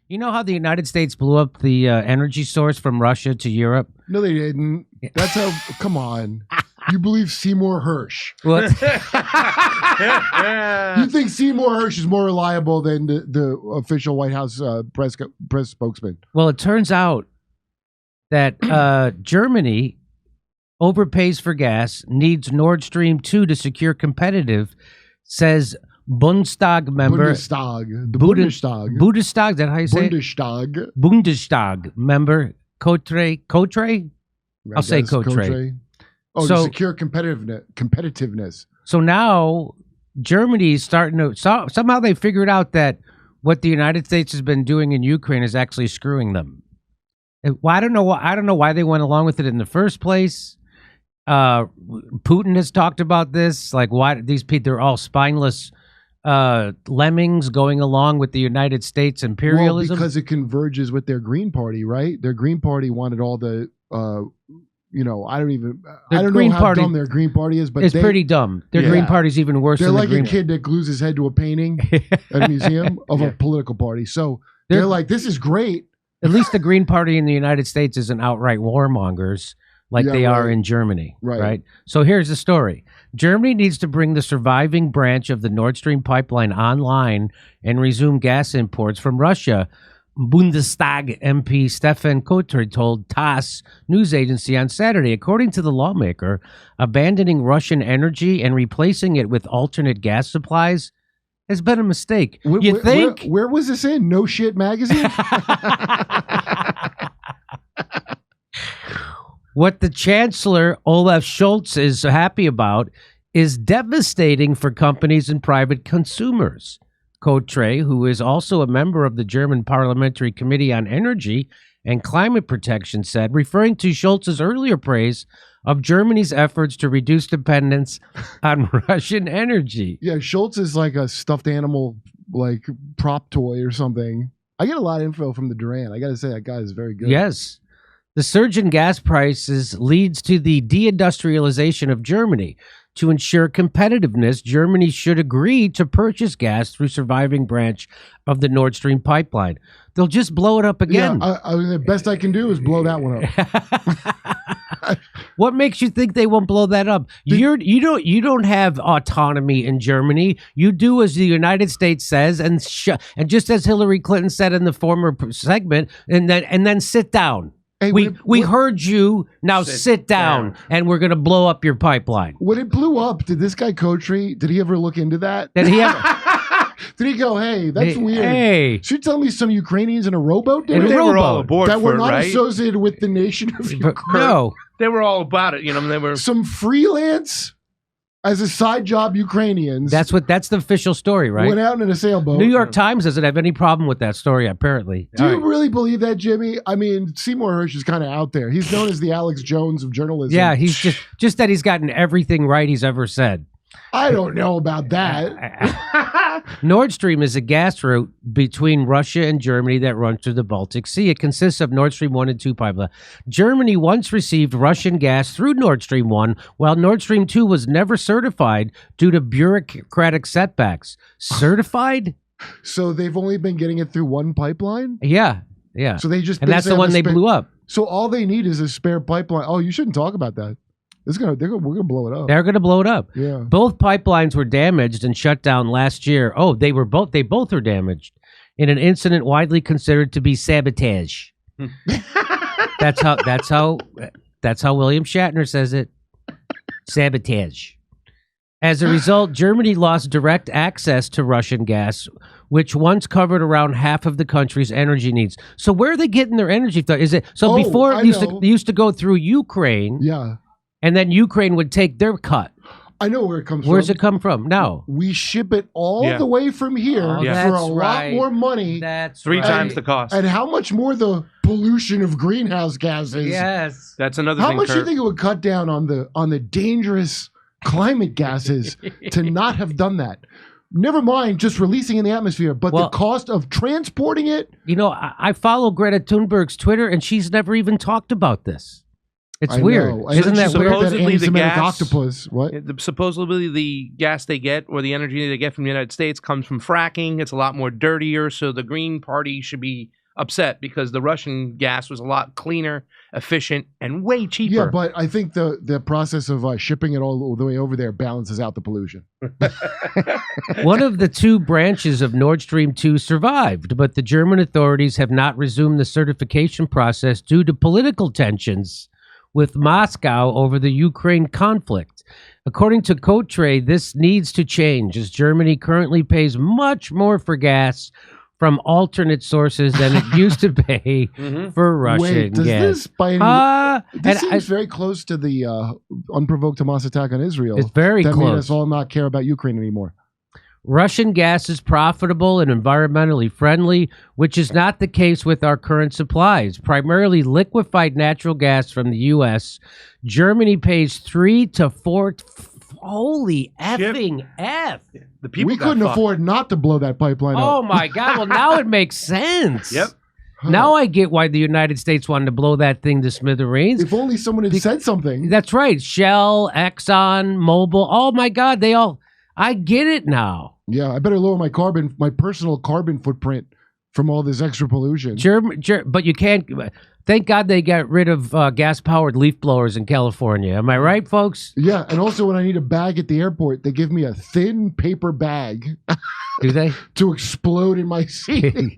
You know how the United States blew up the energy source from Russia to Europe? No, they didn't. That's how. Come on. You believe Seymour Hersh? What? You think Seymour Hersh is more reliable than the official White House press spokesman? Well, it turns out that Germany overpays for gas, needs Nord Stream 2 to secure competitive, says Bundestag member. Bundestag. The Bundestag. Bundestag, is that how you say Bundestag. it? Bundestag member Kotre? Kotre? I'll say Kotre. Oh, So- to secure competitiveness. So now Germany's starting to somehow they figured out that what the United States has been doing in Ukraine is actually screwing them. Well, I don't know why they went along with it in the first place. Putin has talked about this, like why these people, they're all spineless lemmings going along with the United States imperialism. Well, because it converges with their Green Party, right? Their Green Party wanted all the I don't know how dumb their Green Party is, but it's pretty dumb. Their Green Party's even worse. They're than like the a Green kid that glues his head to a painting at a museum of a political party. So they're like, this is great. At least the Green Party in the United States isn't outright warmongers like they are in Germany. Right. So here's the story. Germany needs to bring the surviving branch of the Nord Stream pipeline online and resume gas imports from Russia. Bundestag MP Steffen Kotre told TASS news agency on Saturday. According to the lawmaker, abandoning Russian energy and replacing it with alternate gas supplies has been a mistake. You think? Where was this in? No Shit Magazine? What the Chancellor, Olaf Scholz, is happy about is devastating for companies and private consumers. Kotre, who is also a member of the German Parliamentary Committee on Energy and Climate Protection, said, referring to Scholz's earlier praise of Germany's efforts to reduce dependence on Russian energy. Yeah, Scholz is like a stuffed animal, like prop toy or something. I get a lot of info from the Duran. I got to say, that guy is very good. Yes. The surge in gas prices leads to the deindustrialization of Germany. To ensure competitiveness, Germany should agree to purchase gas through surviving branch of the Nord Stream pipeline. They'll just blow it up again. Yeah, the best I can do is blow that one up. What makes you think they won't blow that up? You don't have autonomy in Germany. You do as the United States says, and just as Hillary Clinton said in the former segment, and then sit down. Hey, we heard you. Now sit down, and we're going to blow up your pipeline. When it blew up, did this guy Kotre, did he ever look into that? Did he ever? Did he go, hey, that's weird. Hey. Should you tell me some Ukrainians in a rowboat did it? They were all aboard that were not right? associated with the nation of Ukraine. No. They were all about it. They were some freelance as a side job Ukrainians. That's the official story, right? Went out in a sailboat. New York Times doesn't have any problem with that story, apparently. Do you really believe that, Jimmy? I mean, Seymour Hersh is kind of out there. He's known as the Alex Jones of journalism. Yeah, he's just that he's gotten everything right he's ever said. I don't know about that. Nord Stream is a gas route between Russia and Germany that runs through the Baltic Sea. It consists of Nord Stream 1 and 2 pipeline. Germany once received Russian gas through Nord Stream 1, while Nord Stream 2 was never certified due to bureaucratic setbacks. Certified? So they've only been getting it through one pipeline? Yeah. So they just and that's the one they blew up. So all they need is a spare pipeline. Oh, you shouldn't talk about that. We're gonna blow it up. They're gonna blow it up. Yeah. Both pipelines were damaged and shut down last year. Oh, they both were damaged in an incident widely considered to be sabotage. That's how William Shatner says it. Sabotage. As a result, Germany lost direct access to Russian gas, which once covered around half of the country's energy needs. So where are they getting their energy from? Is it before it used to go through Ukraine? Yeah. And then Ukraine would take their cut. I know where it comes from. Where's it come from? No. We ship it all the way from here for a lot more money. That's three times the cost. And how much more the pollution of greenhouse gases. Yes. That's another how thing. How much do you think it would cut down on the dangerous climate gases to not have done that? Never mind just releasing in the atmosphere, but the cost of transporting it. I follow Greta Thunberg's Twitter, and she's never even talked about this. It's weird. Isn't that weird? Supposedly the gas, octopus. What? Supposedly the gas they get or the energy they get from the United States comes from fracking. It's a lot more dirtier, so the Green Party should be upset because the Russian gas was a lot cleaner, efficient, and way cheaper. Yeah, but I think the process of shipping it all the way over there balances out the pollution. One of the two branches of Nord Stream 2 survived, but the German authorities have not resumed the certification process due to political tensions with Moscow over the Ukraine conflict. According to Kotre, this needs to change as Germany currently pays much more for gas from alternate sources than it used to pay for Russian gas. This seems very close to the unprovoked Hamas attack on Israel. It's very close. That made us all not care about Ukraine anymore. Russian gas is profitable and environmentally friendly, which is not the case with our current supplies. Primarily liquefied natural gas from the U.S., Germany pays 3 to 4. Holy effing F. We couldn't afford not to blow that pipeline up. Oh, my God. Well, now it makes sense. Yep. Now I get why the United States wanted to blow that thing to smithereens. If only someone had said something. That's right. Shell, Exxon, Mobil. Oh, my God. They all... I get it now. Yeah, I better lower my personal carbon footprint from all this extra pollution. But you can't. Thank God they got rid of gas-powered leaf blowers in California. Am I right, folks? Yeah, and also when I need a bag at the airport, they give me a thin paper bag. Do they? To explode in my seat.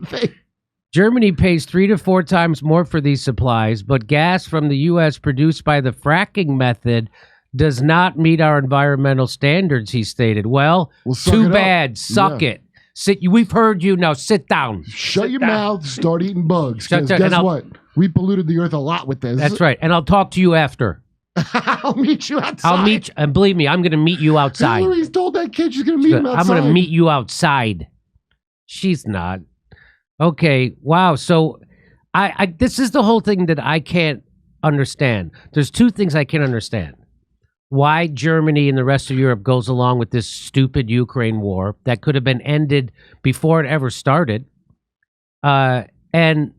Germany pays 3 to 4 times more for these supplies, but gas from the U.S. produced by the fracking method does not meet our environmental standards, he stated. Well, too bad. Suck it. We've heard you. Now sit down. Shut your mouth. Start eating bugs. Because guess what? We polluted the earth a lot with this. That's right. And I'll talk to you after. I'll meet you outside. And believe me, I'm going to meet you outside. Hillary's told that kid she's going to meet him outside. I'm going to meet you outside. She's not. Okay. Wow. So this is the whole thing that I can't understand. There's 2 things I can't understand. Why Germany and the rest of Europe goes along with this stupid Ukraine war that could have been ended before it ever started. And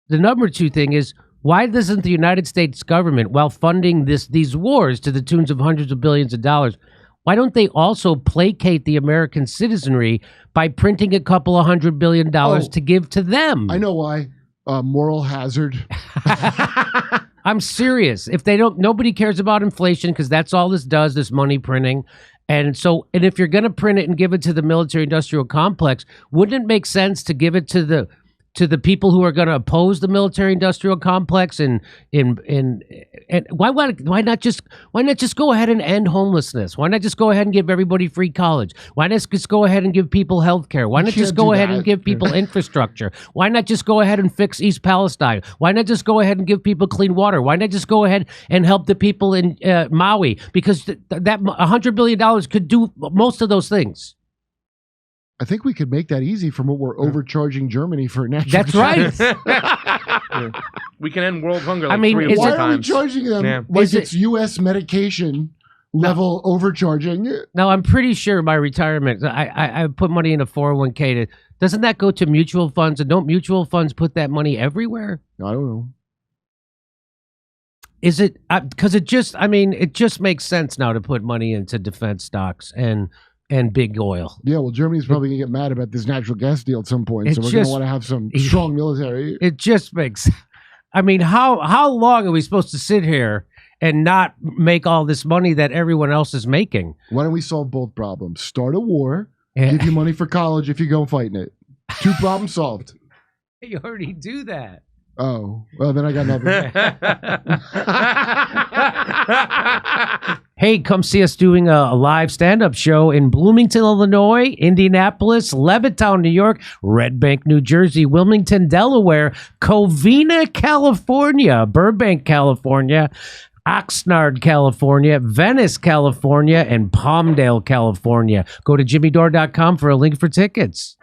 the number 2 thing is, why doesn't the United States government, while funding these wars to the tunes of hundreds of billions of dollars, why don't they also placate the American citizenry by printing a couple of $100 billion to give to them? I know why. Moral hazard. I'm serious. If they don't, nobody cares about inflation because that's all this does, this money printing. And if you're going to print it and give it to the military-industrial complex, wouldn't it make sense to give it to the people who are going to oppose the military-industrial complex? And why not just go ahead and end homelessness? Why not just go ahead and give everybody free college? Why not just go ahead and give people health care? Why not just go ahead and give people infrastructure? Why not just go ahead and fix East Palestine? Why not just go ahead and give people clean water? Why not just go ahead and help the people in Maui? Because that $100 billion could do most of those things. I think we could make that easy from what we're overcharging Germany for natural gas. That's right. We can end world hunger 3 or 4 times. Why are we charging them like it's U.S. medication level overcharging? No, I'm pretty sure my retirement, I put money in a 401k. Doesn't that go to mutual funds? And don't mutual funds put that money everywhere? I don't know. Is it? Because it just makes sense now to put money into defense stocks and big oil. Yeah, well, Germany's probably going to get mad about this natural gas deal at some point, so we're going to want to have some strong military. It just makes... how long are we supposed to sit here and not make all this money that everyone else is making? Why don't we solve both problems? Start a war, give you money for college if you go fighting it. 2 problems solved. You already do that. Oh, well, then I got nothing. Hey, come see us doing a live stand-up show in Bloomington, Illinois, Indianapolis, Levittown, New York, Red Bank, New Jersey, Wilmington, Delaware, Covina, California, Burbank, California, Oxnard, California, Venice, California, and Palmdale, California. Go to jimmydore.com for a link for tickets.